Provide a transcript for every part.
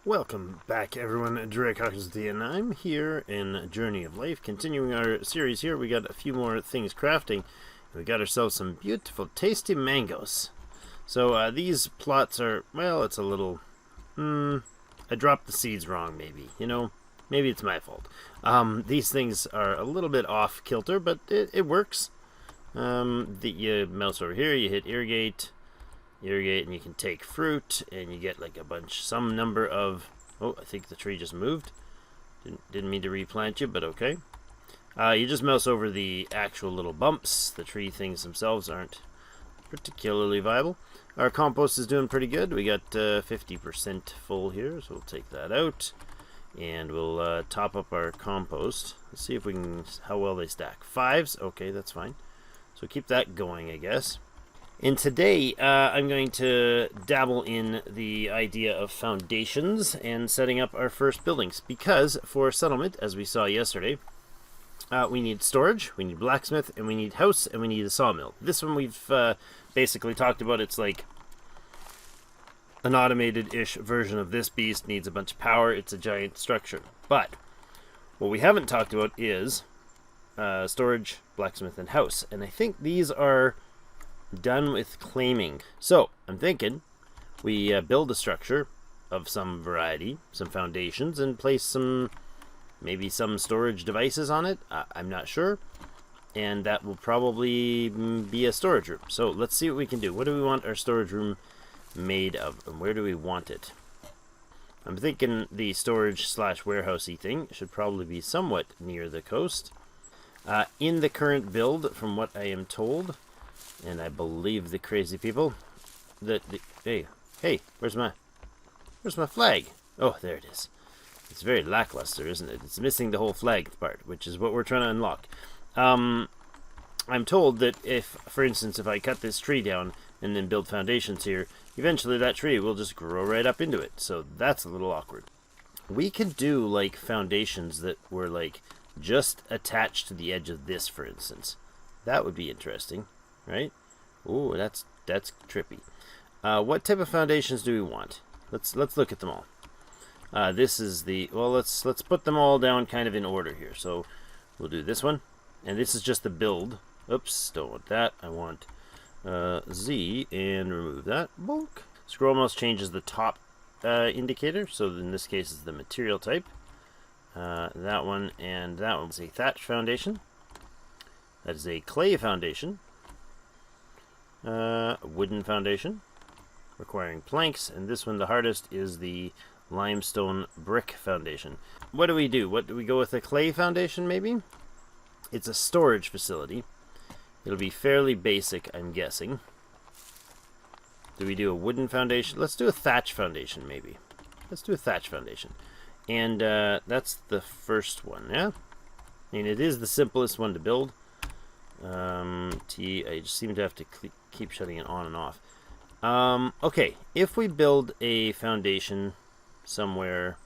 Welcome back, everyone. Hawkins, and I'm here in Journey of Life, continuing our series here. We got a few more things crafting. We got ourselves some beautiful, tasty mangoes. So these plots are, well, it's a little, I dropped the seeds wrong, maybe. You know, maybe it's my fault. These things are a little bit off kilter, but it works. You mouse over here, you hit irrigate, and you can take fruit, and you get like some number of. Oh, I think the tree just moved. Didn't mean to replant you, but okay. You just mouse over the actual little bumps. The tree things themselves aren't particularly viable. Our compost is doing pretty good. We got 50% full here, so we'll take that out, and we'll top up our compost. Let's see if we can how well they stack. 5s, okay, that's fine. So keep that going, I guess. And today, I'm going to dabble in the idea of foundations and setting up our first buildings. Because for settlement, as we saw yesterday, we need storage, we need blacksmith, and we need house, and we need a sawmill. This one we've basically talked about. It's like an automated-ish version of this beast. Needs a bunch of power. It's a giant structure. But what we haven't talked about is storage, blacksmith, and house. And I think these are done with claiming. So I'm thinking we build a structure of some variety, some foundations, and place maybe some storage devices on it. I'm not sure, and that will probably be a storage room. So let's see what we can do. What do we want our storage room made of, and where do we want it? I'm thinking the storage / warehousey thing should probably be somewhat near the coast. In the current build, from what I am told, and I believe the crazy people, hey, where's my flag? Oh, there it is. It's very lackluster, isn't it? It's missing the whole flag part, which is what we're trying to unlock. I'm told that if, for instance, if I cut this tree down and then build foundations here, eventually that tree will just grow right up into it. So that's a little awkward. We could do like foundations that were like just attached to the edge of this, for instance. That would be interesting. Right? Ooh, that's trippy. What type of foundations do we want? Let's look at them all. This is let's put them all down kind of in order here. So we'll do this one, and this is just the build. Oops, don't want that. I want Z, and remove that. Bulk. Scroll mouse changes the top indicator. So in this case, it's the material type. That one and that one is a thatch foundation. That is a clay foundation. Wooden foundation requiring planks, and this one, the hardest, is the limestone brick foundation. What do we do? What do we go with? A clay foundation, maybe? It's a storage facility. It'll be fairly basic, I'm guessing. Do we do a wooden foundation? Let's do a thatch foundation, maybe. Let's do a thatch foundation. And that's the first one, yeah? I mean, it is the simplest one to build. I just seem to have to keep shutting it on and off. Okay, if we build a foundation somewhere,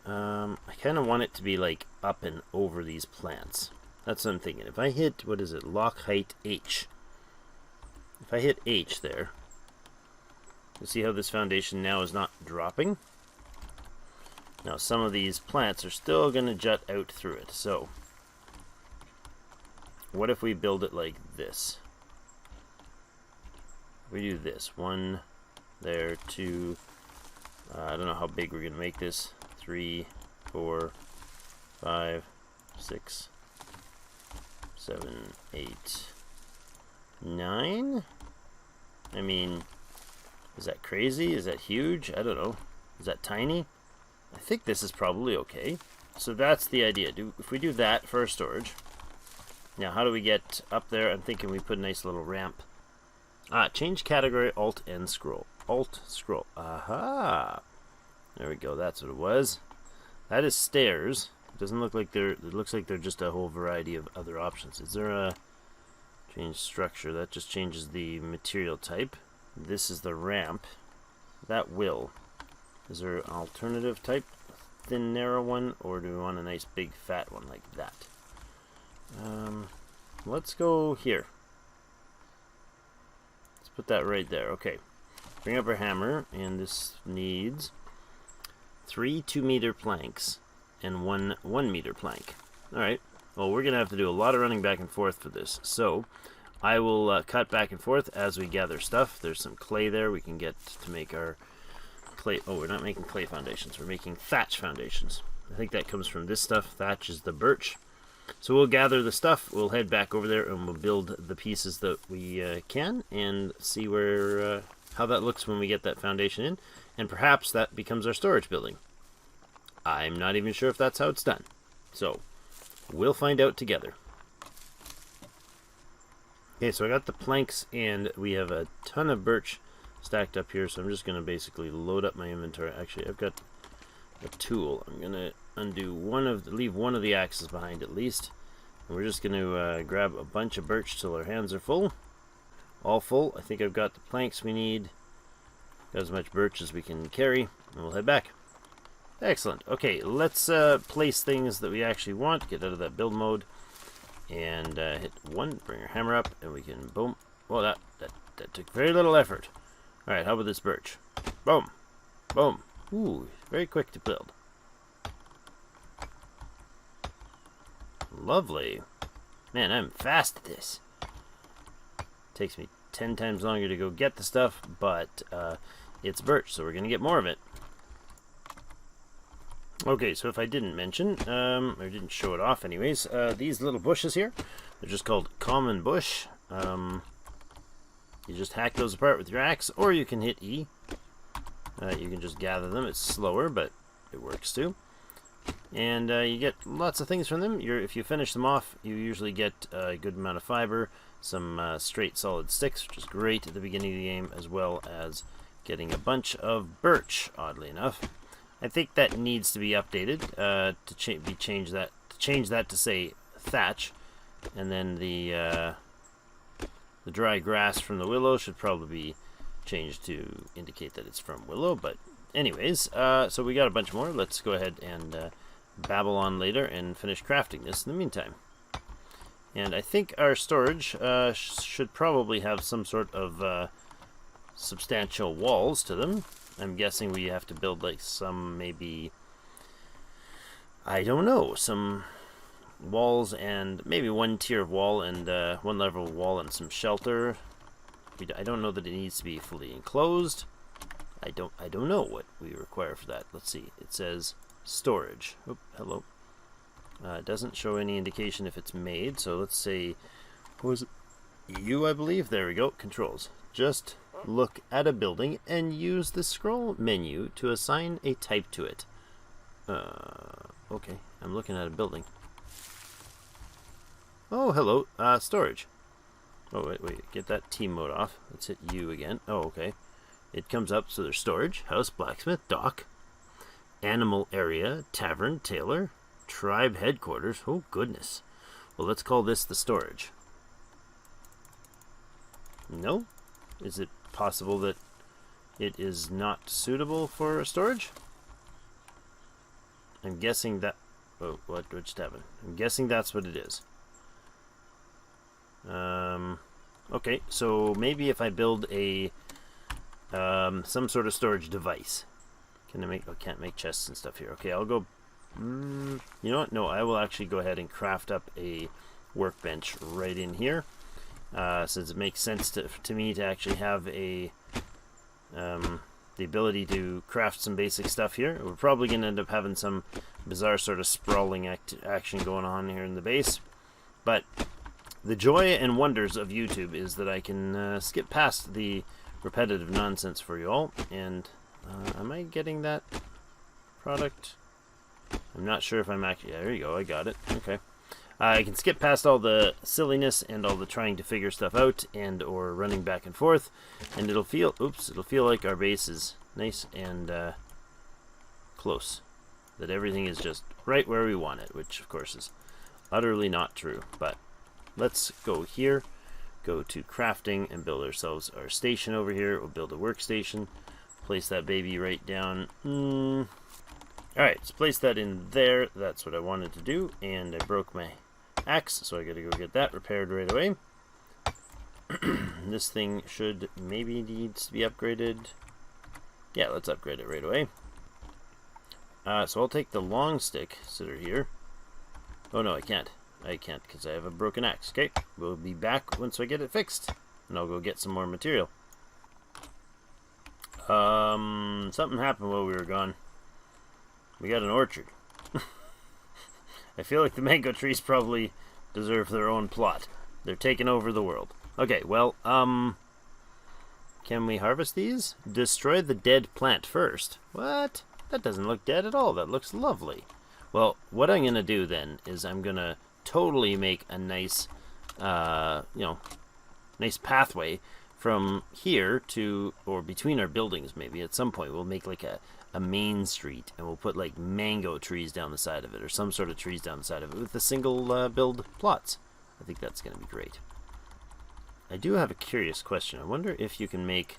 I kind of want it to be like up and over these plants. That's what I'm thinking. If I hit, what is it, lock height H. If I hit H there, you see how this foundation now is not dropping? Now some of these plants are still going to jut out through it. So what if we build it like this? We do this. 1 there, 2. I don't know how big we're going to make this. 3, 4, 5, 6, 7, 8, 9. I mean, is that crazy? Is that huge? I don't know. Is that tiny? I think this is probably okay. So that's the idea. If we do that for our storage. Now, how do we get up there? I'm thinking we put a nice little ramp. Change category, Alt and scroll. Alt, scroll. Aha! There we go. That's what it was. That is stairs. It doesn't look like it looks like they're just a whole variety of other options. Is there a change structure? That just changes the material type. This is the ramp. That will. Is there an alternative type? Thin, narrow one? Or do we want a nice big fat one like that? Let's go here. Let's put that right there. Okay. bring up our hammer, and this needs 3 2-meter planks and 1 1-meter plank. Alright, well, we're going to have to do a lot of running back and forth for this, so I will cut back and forth as we gather stuff. There's some clay there we can get to make our clay. Oh, we're not making clay foundations, we're making thatch foundations. I think that comes from this stuff. Thatch is the birch. So we'll gather the stuff, we'll head back over there, and we'll build the pieces that we can, and see where how that looks when we get that foundation in, and perhaps that becomes our storage building. I'm not even sure if that's how it's done. So, we'll find out together. Okay, so I got the planks, and we have a ton of birch stacked up here, so I'm just going to basically load up my inventory. Actually, I've got a tool. I'm going to leave one of the axes behind at least. And we're just going to grab a bunch of birch till our hands are full. All full. I think I've got the planks we need. Got as much birch as we can carry, and we'll head back. Excellent. Okay, let's place things that we actually want. Get out of that build mode. And hit 1, bring our hammer up, and we can boom. Well, that took very little effort. Alright, how about this birch? Boom. Boom. Ooh, very quick to build. Lovely. Man, I'm fast at this. Takes me 10 times longer to go get the stuff, but it's birch, so we're going to get more of it. Okay, so if I didn't mention, or didn't show it off anyways, these little bushes here, they're just called common bush. You just hack those apart with your axe, or you can hit E. You can just gather them. It's slower, but it works too. And you get lots of things from them. If you finish them off, you usually get a good amount of fiber, some straight solid sticks, which is great at the beginning of the game, as well as getting a bunch of birch, oddly enough. I think that needs to be updated to change that to say thatch, and then the dry grass from the willow should probably be changed to indicate that it's from willow. But anyways, so we got a bunch more. Let's go ahead and babble on later and finish crafting this in the meantime. And I think our storage should probably have some sort of substantial walls to them. I'm guessing we have to build like some, maybe, I don't know, some walls and maybe one tier of wall and one level of wall and some shelter. I don't know that it needs to be fully enclosed. I don't know what we require for that. Let's see. It says storage. Oh, hello. It doesn't show any indication if it's made, so let's say, what was it? EU, I believe. There we go. Controls. Just look at a building and use the scroll menu to assign a type to it. Okay, I'm looking at a building. Oh, hello, storage. Oh, wait, get that team mode off. Let's hit U again. Oh, okay. It comes up, so there's storage, house, blacksmith, dock, animal area, tavern, tailor, tribe headquarters. Oh, goodness. Well, let's call this the storage. No? Is it possible that it is not suitable for storage? I'm guessing that... Oh, what just happened? I'm guessing that's what it is. Okay, so maybe if I build a some sort of storage device. Can I make... Oh, can't make chests and stuff here. Okay, I'll go... you know what? No, I will actually go ahead and craft up a workbench right in here. Since it makes sense to me to actually have the ability to craft some basic stuff here. We're probably going to end up having some bizarre sort of sprawling action going on here in the base. But the joy and wonders of YouTube is that I can skip past the repetitive nonsense for you all. And am I getting that product? I'm not sure if I'm actually... Yeah, there you go, I got it. Okay. I can skip past all the silliness and all the trying to figure stuff out and or running back and forth, and it'll feel like our base is nice and close, that everything is just right where we want it, which of course is utterly not true. But let's go here, go to crafting, and build ourselves our station over here. We'll build a workstation, place that baby right down. Alright, let's place that in there. That's what I wanted to do, and I broke my axe, so I gotta go get that repaired right away. This thing should maybe needs to be upgraded. Yeah, let's upgrade it right away. So I'll take the long stick, sitter here. Oh no, I can't. I can't because I have a broken axe. Okay, we'll be back once I get it fixed. And I'll go get some more material. Something happened while we were gone. We got an orchard. I feel like the mango trees probably deserve their own plot. They're taking over the world. Okay, well, can we harvest these? Destroy the dead plant first. What? That doesn't look dead at all. That looks lovely. Well, what I'm going to do then is I'm going to totally make a nice, nice pathway from here to, or between our buildings maybe at some point. We'll make like a main street, and we'll put like mango trees down the side of it, or some sort of trees down the side of it with the single build plots. I think that's going to be great. I do have a curious question. I wonder if you can make,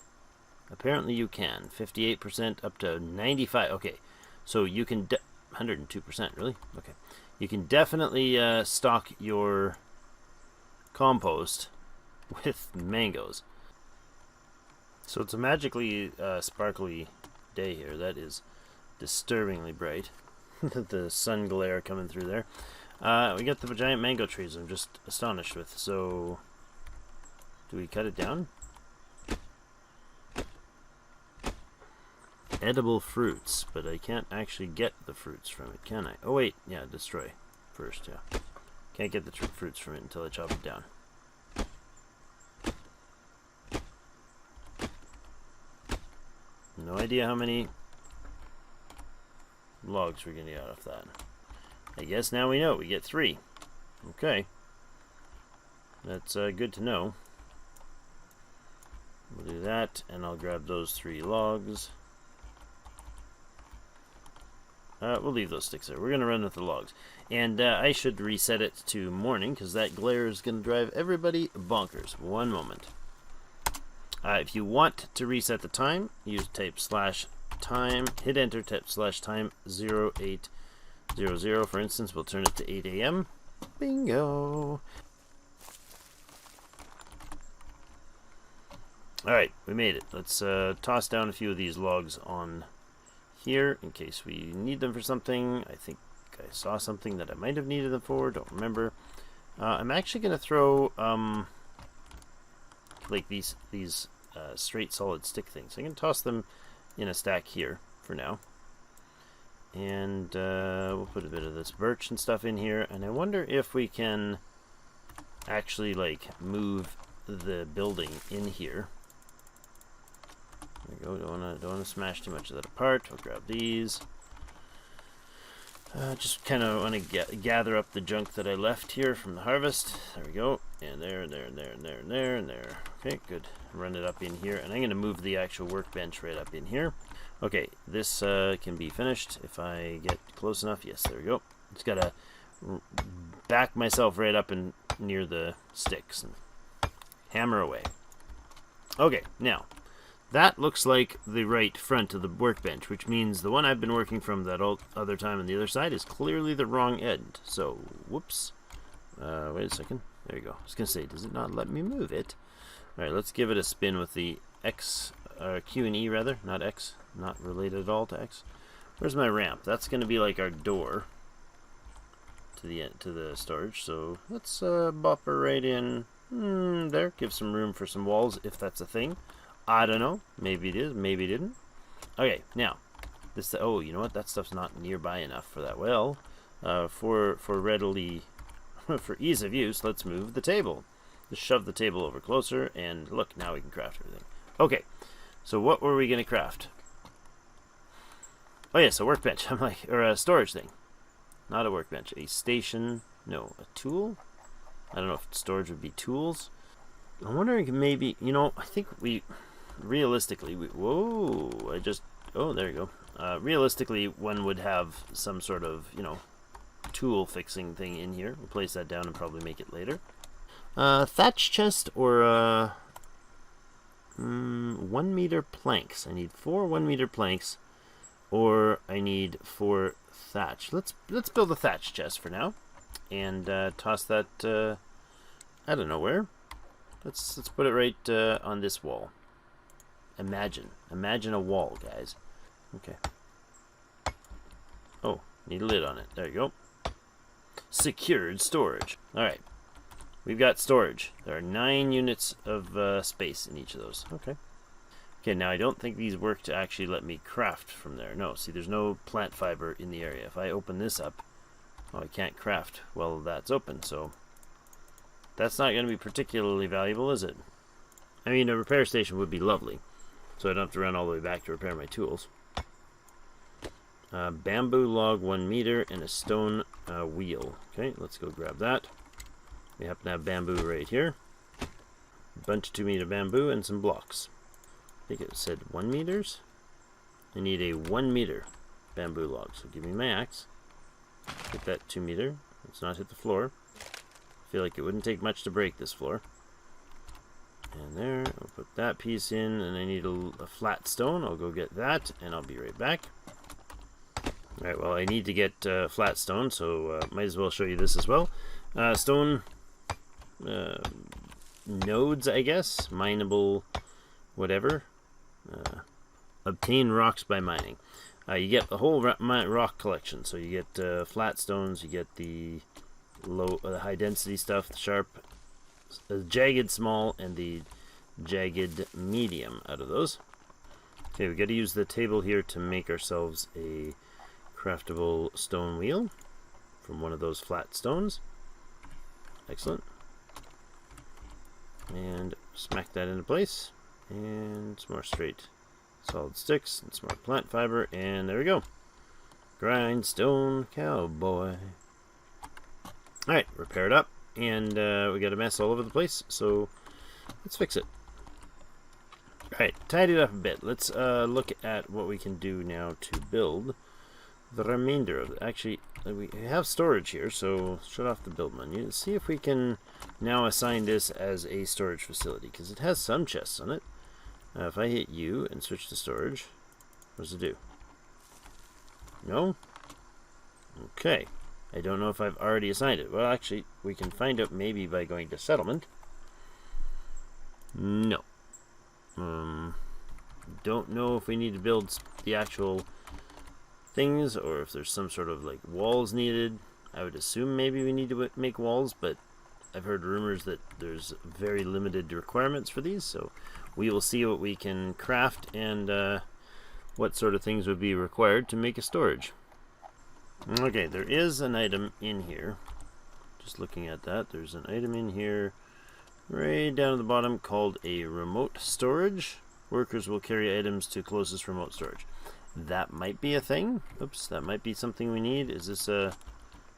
apparently you can, 58% up to 95. Okay, so you can, 102%, really? Okay. You can definitely stock your compost with mangoes. So it's a magically sparkly day here. That is disturbingly bright. The sun glare coming through there. We got the giant mango trees I'm just astonished with. So do we cut it down? Edible fruits, but I can't actually get the fruits from it, can I? Oh wait, yeah, destroy first, yeah. Can't get the fruits from it until I chop it down. No idea how many logs we're gonna get out of that. I guess now we know. We get 3. Okay. That's good to know. We'll do that, and I'll grab those 3 logs. We'll leave those sticks there. We're going to run with the logs. And I should reset it to morning, because that glare is going to drive everybody bonkers. One moment. If you want to reset the time, use type /time, hit enter, type /time 0800. For instance, we'll turn it to 8 a.m. Bingo! Alright, we made it. Let's toss down a few of these logs on here in case we need them for something. I think I saw something that I might have needed them for, don't remember. I'm actually going to throw like these straight solid stick things. I'm going to toss them in a stack here for now. And we'll put a bit of this birch and stuff in here, and I wonder if we can actually like move the building in here. There we go. Don't want to smash too much of that apart. We'll grab these. Just kind of want to gather up the junk that I left here from the harvest. There we go. And there, and there, and there, and there, and there, and there. Okay, good. Run it up in here, and I'm going to move the actual workbench right up in here. Okay, this can be finished if I get close enough. Yes, there we go. Just got to back myself right up and near the sticks and hammer away. Okay, now that looks like the right front of the workbench, which means the one I've been working from that other time on the other side is clearly the wrong end. So, whoops. Wait a second. There you go. I was going to say, does it not let me move it? Alright, let's give it a spin with the Q and E rather, not X. Not related at all to X. Where's my ramp? That's going to be like our door to the storage. So, let's bop her right in there. Give some room for some walls if that's a thing. I don't know. Maybe it is. Maybe it didn't. Okay, now this. Oh, you know what? That stuff's not nearby enough for that. Well, for ease of use, let's move the table. Just shove the table over closer, and look. Now we can craft everything. Okay. So what were we gonna craft? Oh yes, a workbench. I'm like, or a storage thing. Not a workbench. A station. No, a tool. I don't know if storage would be tools. I'm wondering maybe, I think realistically, whoa, oh, there you go. Realistically, one would have some sort of, tool fixing thing in here. We'll place that down and probably make it later. Thatch chest or 1 meter planks. I need 4 1-meter planks, or I need 4 thatch. Let's build a thatch chest for now, and toss that, I don't know where. Let's put it right on this wall. Imagine a wall, guys. Okay. Oh, need a lid on it. There you go. Secured storage. All right. We've got storage. There are 9 units of space in each of those. Okay. Okay, now I don't think these work to actually let me craft from there. No, see, there's no plant fiber in the area. If I open this up, oh, I can't craft. Well, that's open, so that's not going to be particularly valuable, is it? I mean, a repair station would be lovely, so I don't have to run all the way back to repair my tools. Bamboo log 1 meter and a stone wheel. Okay, let's go grab that. We happen to have bamboo right here. A bunch of 2 meter bamboo and some blocks. I think it said 1 meters. I need a 1 meter bamboo log, so give me my axe. Hit that 2 meter. Let's not hit the floor. I feel like it wouldn't take much to break this floor. And there, I'll put that piece in, and I need a flat stone. I'll go get that, and I'll be right back. Alright, well, I need to get flat stone, so might as well show you this as well. Stone nodes, I guess. Mineable, whatever. Obtain rocks by mining. You get the whole rock collection. So you get flat stones, you get the high density stuff, the sharp, jagged small, and the jagged medium out of those. Okay, we got to use the table here to make ourselves a craftable stone wheel from one of those flat stones. Excellent. And smack that into place. And some more straight solid sticks and some more plant fiber, and there we go. Grindstone cowboy. Alright, repair it up, and we got a mess all over the place, so let's fix it. Alright, tidy it up a bit. Let's look at what we can do now to build the remainder of it. Actually, we have storage here, so shut off the build menu. Let's see if we can now assign this as a storage facility, because it has some chests on it. If I hit U and switch to storage, what does it do? No? Okay. I don't know if I've already assigned it. Well, actually, we can find out maybe by going to settlement. No. Don't know if we need to build the actual things or if there's some sort of like walls needed. I would assume maybe we need to make walls, but I've heard rumors that there's very limited requirements for these, so we will see what we can craft and what sort of things would be required to make a storage. Okay, there is an item in here. Just looking at that, there's an item in here right down at the bottom called a remote storage. Workers will carry items to closest remote storage. That might be a thing. Oops, that might be something we need. Is this a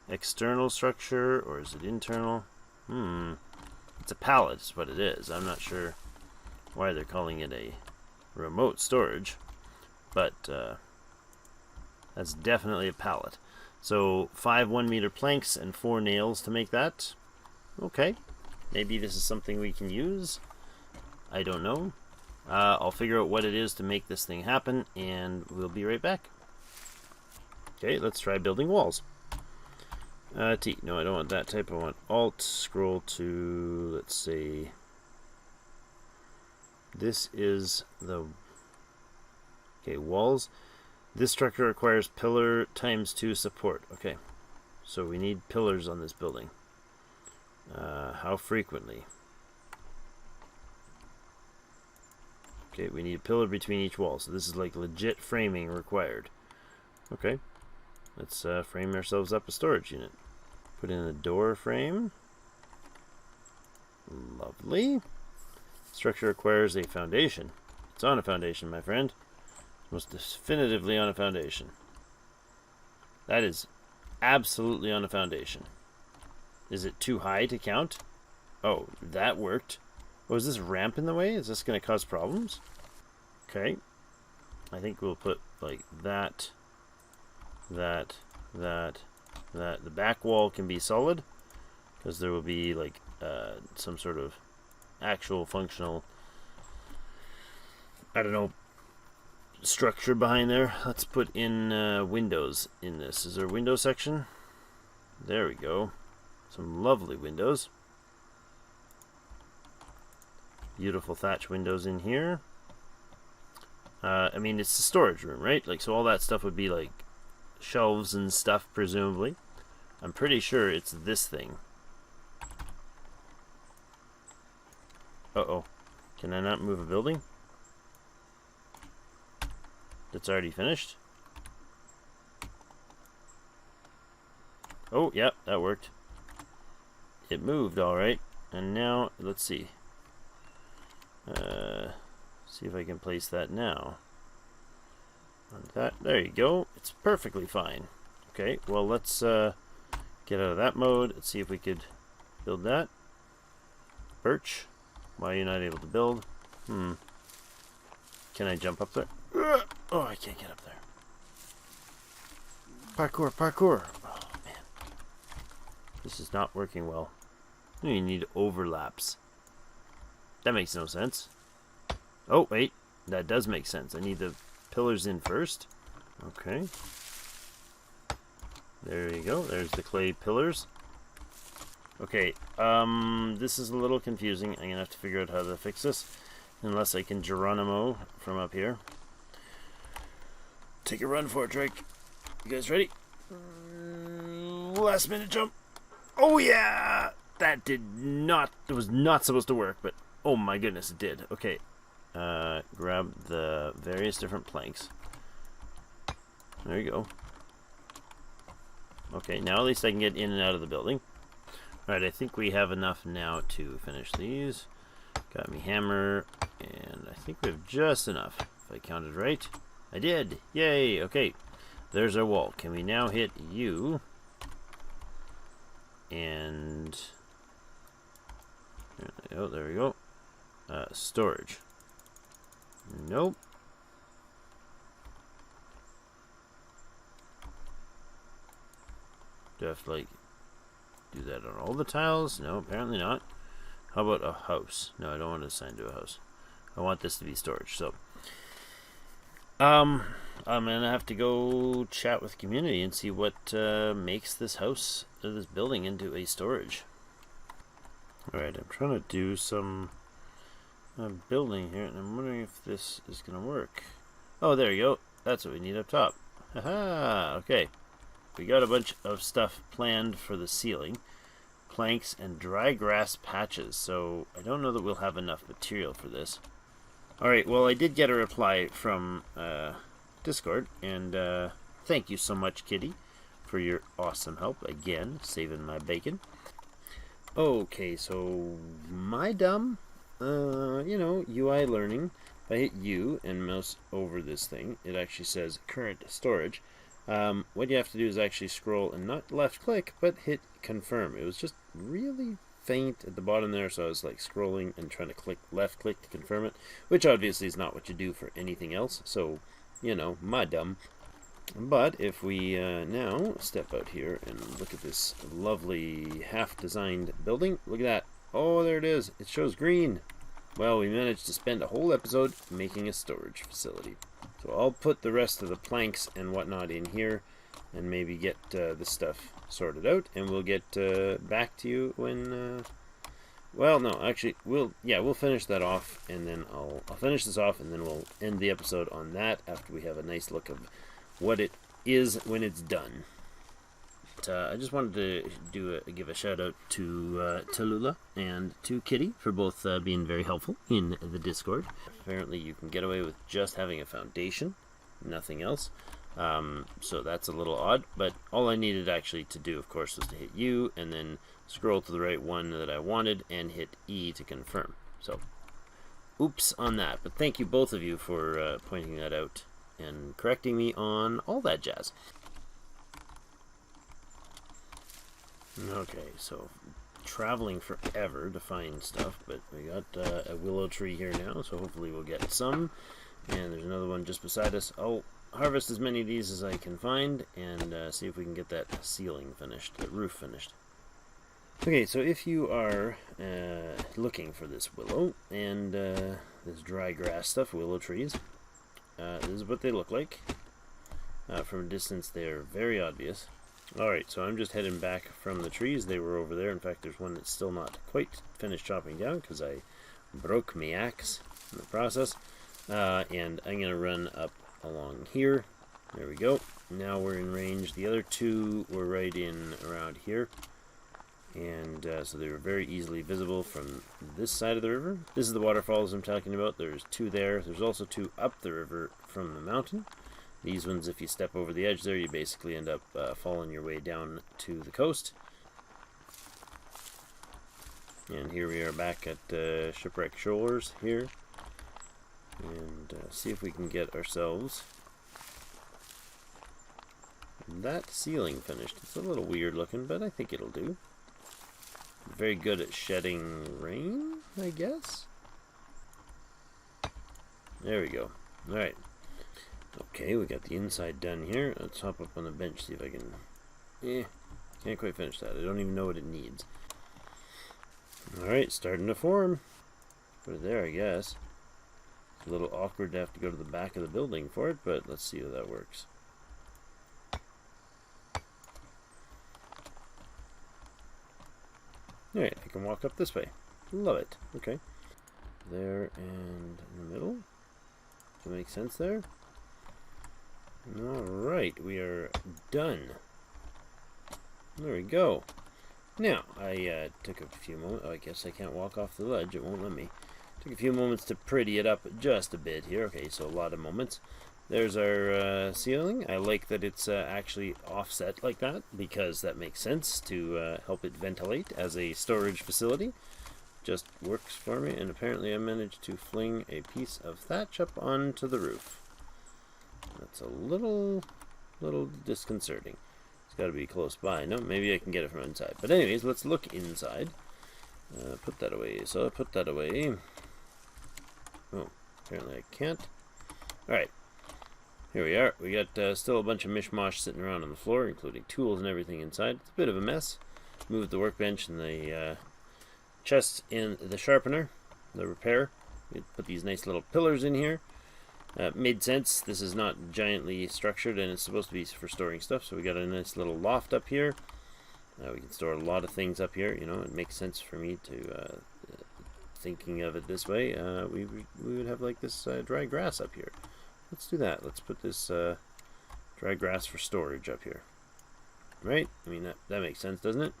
external structure or is it internal? It's a pallet is what it is. I'm not sure why they're calling it a remote storage, but that's definitely a pallet. So 5 1-meter planks and 4 nails to make that. Okay, maybe this is something we can use. I don't know. I'll figure out what it is to make this thing happen, and we'll be right back. Okay, let's try building walls. T. No, I don't want that type. I want Alt. Scroll to, let's see. This is the... Okay, walls. This structure requires pillar ×2 support. Okay, so we need pillars on this building. How frequently? Okay, we need a pillar between each wall. So this is like legit framing required. Okay, let's frame ourselves up a storage unit. Put in a door frame. Lovely. Structure requires a foundation. It's on a foundation, my friend. Most definitively on a foundation. That is absolutely on a foundation. Is it too high to count? Oh, that worked. Oh, is this ramp in the way? Is this going to cause problems? Okay. I think we'll put like that. The back wall can be solid because there will be like some sort of actual functional, I don't know, structure behind there. Let's put in windows in this. Is there a window section? There we go. Some lovely windows. Beautiful thatch windows in here. I mean, it's a storage room, right? Like, so all that stuff would be like shelves and stuff, presumably. I'm pretty sure it's this thing. Uh-oh. Can I not move a building? That's already finished? Oh, yep, that worked. It moved, alright. And now, let's see. See if I can place that now. On that, there you go. It's perfectly fine. Okay, well, let's get out of that mode. Let's see if we could build that. Birch. Why are you not able to build? Can I jump up there? Oh, I can't get up there. Parkour, parkour. Oh, man. This is not working well. You need overlaps. That makes no sense. Oh, wait. That does make sense. I need the pillars in first. Okay. There you go. There's the clay pillars. Okay. This is a little confusing. I'm going to have to figure out how to fix this. Unless I can Geronimo from up here. Take a run for it, Drake. You guys ready? Last minute jump. Oh, yeah! That was not supposed to work, but oh my goodness, it did. Okay. Grab the various different planks. There you go. Okay, now at least I can get in and out of the building. Alright, I think we have enough now to finish these. Got me hammer, and I think we have just enough, if I counted right. I did! Yay! Okay, there's our wall. Can we now hit you? And... oh, there we go. Storage. Nope. Do I have to, like, do that on all the tiles? No, apparently not. How about a house? No, I don't want to assign to a house. I want this to be storage, so... I'm gonna have to go chat with community and see what makes this house, or this building, into a storage. Alright, I'm trying to do some building here, and I'm wondering if this is gonna work. Oh, there you go. That's what we need up top. Haha, okay. We got a bunch of stuff planned for the ceiling. Planks and dry grass patches, so I don't know that we'll have enough material for this. Alright, well, I did get a reply from Discord, and thank you so much, Kitty, for your awesome help, again, saving my bacon. Okay, so my dumb, you know, UI learning. If I hit U and mouse over this thing, it actually says current storage. What you have to do is actually scroll and not left click, but hit confirm. It was just really faint at the bottom there, so I was like scrolling and trying to click left click to confirm it, which obviously is not what you do for anything else, so, you know, my dumb. But if we now step out here and look at this lovely half-designed building, look at that. Oh, there it is. It shows green. Well, we managed to spend a whole episode making a storage facility. So I'll put the rest of the planks and whatnot in here and maybe get this stuff sorted out, and we'll get back to you when well, no, actually we'll finish that off, and then I'll finish this off, and then we'll end the episode on that after we have a nice look of what it is when it's done. But, I just wanted to give a shout out to Tallulah and to Kitty for both being very helpful in the Discord. Apparently you can get away with just having a foundation, nothing else. So that's a little odd, but all I needed actually to do, of course, was to hit U and then scroll to the right one that I wanted and hit E to confirm. So, oops on that, but thank you both of you for pointing that out and correcting me on all that jazz. Okay, so traveling forever to find stuff, but we got a willow tree here now, so hopefully we'll get some. And there's another one just beside us. I'll harvest as many of these as I can find and see if we can get that ceiling finished, the roof finished. Okay, so if you are looking for this willow and this dry grass stuff, willow trees, this is what they look like. From a distance, they are very obvious. Alright, so I'm just heading back from the trees. They were over there. In fact, there's one that's still not quite finished chopping down because I broke my axe in the process. And I'm going to run up along here. There we go. Now we're in range. The other two were right in around here. And so they were very easily visible from this side of the river. This is the waterfalls I'm talking about. There's two there. There's also two up the river from the mountain. These ones, if you step over the edge there, you basically end up falling your way down to the coast. And here we are back at Shipwreck Shores here. And see if we can get ourselves that ceiling finished. It's a little weird looking, but I think it'll do. Very good at shedding rain, I guess. There we go. Alright. Okay, we got the inside done here. Let's hop up on the bench, see if I can... can't quite finish that. I don't even know what it needs. Alright, starting to form. Put it there, I guess. It's a little awkward to have to go to the back of the building for it, but let's see how that works. Alright, I can walk up this way. Love it. Okay. There and in the middle. Does that make sense there? Alright, we are done. There we go. Now, I took a few moments. Oh, I guess I can't walk off the ledge. It won't let me. Took a few moments to pretty it up just a bit here. Okay, so a lot of moments. There's our ceiling. I like that it's actually offset like that because that makes sense to help it ventilate as a storage facility. Just works for me, and apparently I managed to fling a piece of thatch up onto the roof. That's a little disconcerting. It's got to be close by. No, maybe I can get it from inside. But anyways, let's look inside. Put that away. So I put that away. Oh, apparently I can't. Alright. Here we are. We got still a bunch of mishmash sitting around on the floor, including tools and everything inside. It's a bit of a mess. Moved the workbench and the chest in the sharpener, the repair. We put these nice little pillars in here. Made sense. This is not giantly structured, and it's supposed to be for storing stuff. So we got a nice little loft up here. We can store a lot of things up here. You know, it makes sense for me to thinking of it this way. We would have like this dry grass up here. Let's do that. Let's put this dry grass for storage up here. Right? I mean, that makes sense, doesn't it?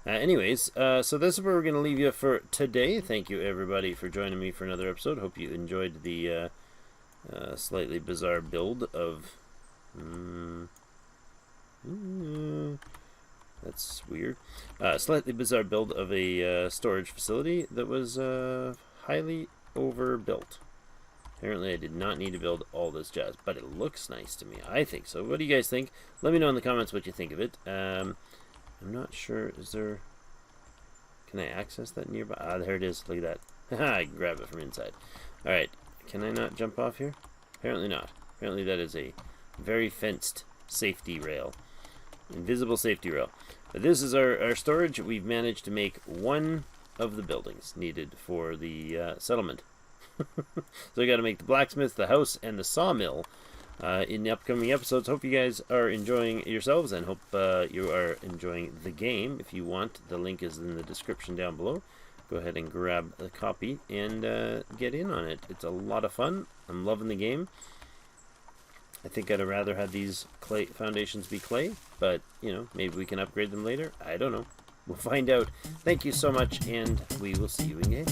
Anyways, so this is where we're going to leave you for today. Thank you, everybody, for joining me for another episode. Hope you enjoyed the slightly bizarre build of... that's weird. Slightly bizarre build of a storage facility that was highly overbuilt. Apparently I did not need to build all this jazz, but it looks nice to me. I think so. What do you guys think? Let me know in the comments what you think of it. I'm not sure. Is there... Can I access that nearby? Ah, there it is. Look at that. I can grab it from inside. Alright. Can I not jump off here? Apparently not. Apparently that is a very fenced safety rail. Invisible safety rail. But this is our storage. We've managed to make one of the buildings needed for the settlement. So we got to make the blacksmith, the house, and the sawmill in the upcoming episodes. Hope you guys are enjoying yourselves, and hope you are enjoying the game. If you want, the link is in the description down below. Go ahead and grab a copy and get in on it. It's a lot of fun. I'm loving the game. I think I'd rather have these clay foundations be clay, but, you know, maybe we can upgrade them later. I don't know. We'll find out. Thank you so much, and we will see you again.